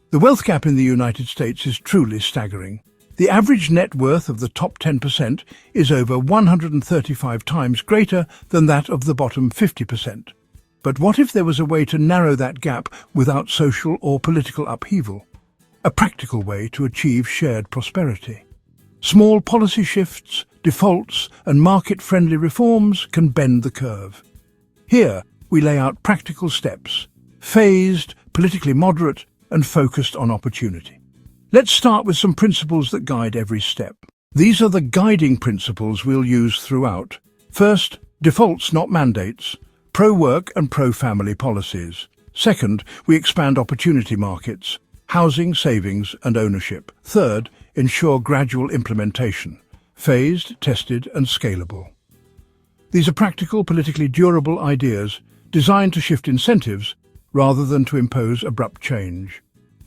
The wealth gap in the United States is truly staggering. The average net worth of the top 10% is over 135 times greater than that of the bottom 50%. But what if there was a way to narrow that gap without social or political upheaval? A practical way to achieve shared prosperity. Small policy shifts, defaults, and market-friendly reforms can bend the curve. Here, we lay out practical steps, phased, politically moderate, and focused on opportunity. Let's start with some principles that guide every step. These are the guiding principles we'll use throughout. First, defaults, not mandates. Pro-work and pro-family policies. Second, we expand opportunity markets. Housing, savings, and ownership. Third, ensure gradual implementation. Phased, tested, and scalable. These are practical, politically durable ideas designed to shift incentives rather than to impose abrupt change.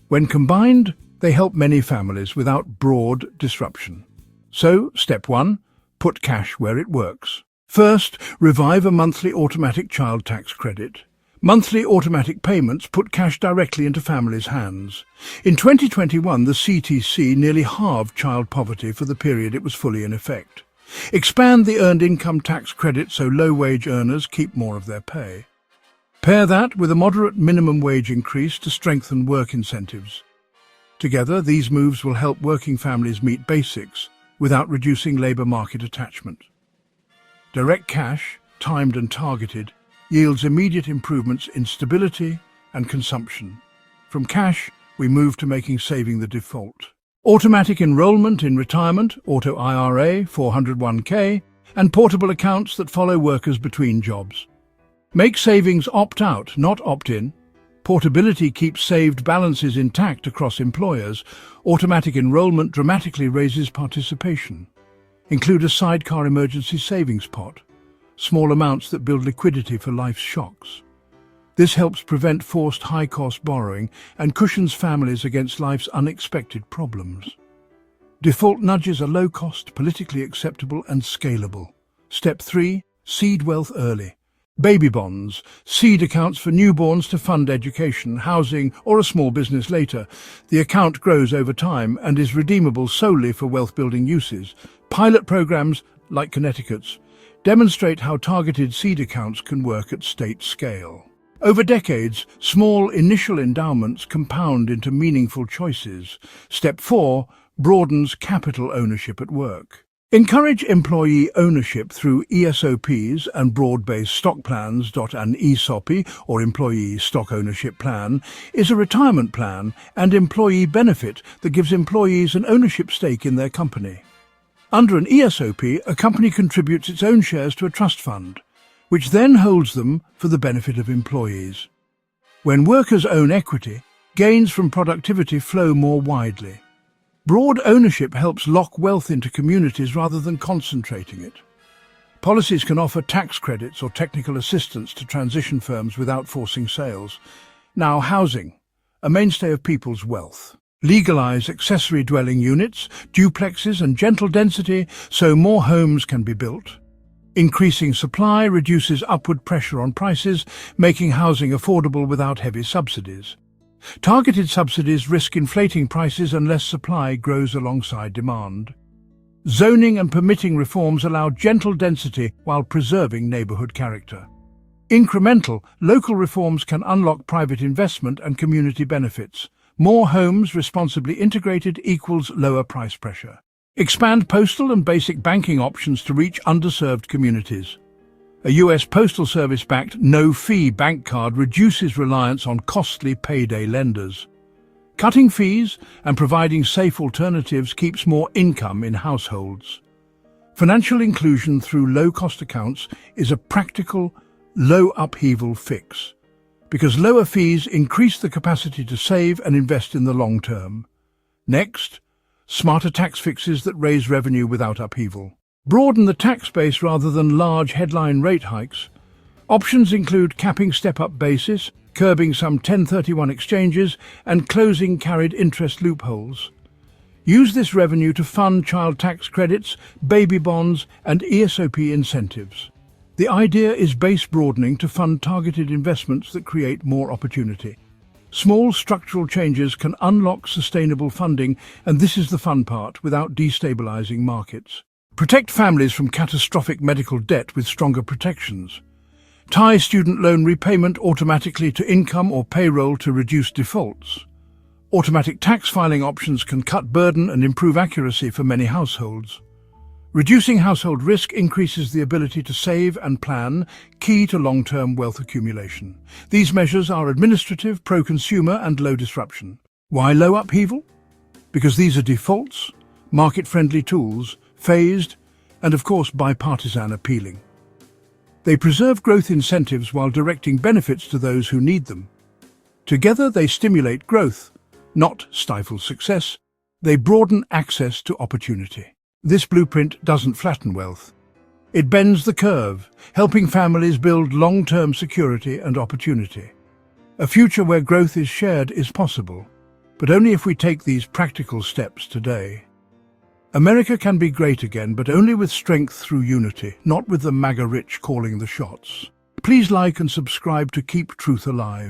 When combined, they help many families without broad disruption. So, step 1, put cash where it works. First, revive a monthly automatic child tax credit. Monthly automatic payments put cash directly into families' hands. In 2021, the CTC nearly halved child poverty for the period it was fully in effect. Expand the earned income tax credit so low-wage earners keep more of their pay. Pair that with a moderate minimum wage increase to strengthen work incentives. Together, these moves will help working families meet basics without reducing labour market attachment. Direct cash, timed and targeted, yields immediate improvements in stability and consumption. From cash, we move to making saving the default. Automatic enrolment in retirement, auto IRA, 401k, and portable accounts that follow workers between jobs. Make savings opt-out, not opt-in. Portability keeps saved balances intact across employers. Automatic enrolment dramatically raises participation. Include a sidecar emergency savings pot, small amounts that build liquidity for life's shocks. This helps prevent forced high-cost borrowing and cushions families against life's unexpected problems. Default nudges are low-cost, politically acceptable and scalable. Step 3, seed wealth early. Baby bonds, seed accounts for newborns to fund education, housing, or a small business later. The account grows over time and is redeemable solely for wealth-building uses. Pilot programs, like Connecticut's, demonstrate how targeted seed accounts can work at state scale. Over decades, small initial endowments compound into meaningful choices. Step 4 broadens capital ownership at work. Encourage employee ownership through ESOPs and broad-based stock plans. An ESOP, or Employee Stock Ownership Plan, is a retirement plan and employee benefit that gives employees an ownership stake in their company. Under an ESOP, a company contributes its own shares to a trust fund, which then holds them for the benefit of employees. When workers own equity, gains from productivity flow more widely. Broad ownership helps lock wealth into communities rather than concentrating it. Policies can offer tax credits or technical assistance to transition firms without forcing sales. Now, housing, a mainstay of people's wealth. Legalize accessory dwelling units, duplexes and gentle density so more homes can be built. Increasing supply reduces upward pressure on prices, making housing affordable without heavy subsidies. Targeted subsidies risk inflating prices unless supply grows alongside demand. Zoning and permitting reforms allow gentle density while preserving neighbourhood character. Incremental, local reforms can unlock private investment and community benefits. More homes responsibly integrated equals lower price pressure. Expand postal and basic banking options to reach underserved communities. A US Postal Service-backed no-fee bank card reduces reliance on costly payday lenders. Cutting fees and providing safe alternatives keeps more income in households. Financial inclusion through low-cost accounts is a practical, low-upheaval fix, because lower fees increase the capacity to save and invest in the long term. Next, smarter tax fixes that raise revenue without upheaval. Broaden the tax base rather than large headline rate hikes. Options include capping step-up basis, curbing some 1031 exchanges, and closing carried interest loopholes. Use this revenue to fund child tax credits, baby bonds, and ESOP incentives. The idea is base broadening to fund targeted investments that create more opportunity. Small structural changes can unlock sustainable funding, and this is the fun part, without destabilizing markets. Protect families from catastrophic medical debt with stronger protections. Tie student loan repayment automatically to income or payroll to reduce defaults. Automatic tax filing options can cut burden and improve accuracy for many households. Reducing household risk increases the ability to save and plan, key to long-term wealth accumulation. These measures are administrative, pro-consumer, and low disruption. Why low upheaval? Because these are defaults, market-friendly tools, phased, and of course bipartisan appealing. They preserve growth incentives while directing benefits to those who need them. Together they stimulate growth, not stifle success. They broaden access to opportunity. This blueprint doesn't flatten wealth. It bends the curve, helping families build long-term security and opportunity. A future where growth is shared is possible, but only if we take these practical steps today. America can be great again, but only with strength through unity, not with the MAGA rich calling the shots. Please like and subscribe to keep truth alive.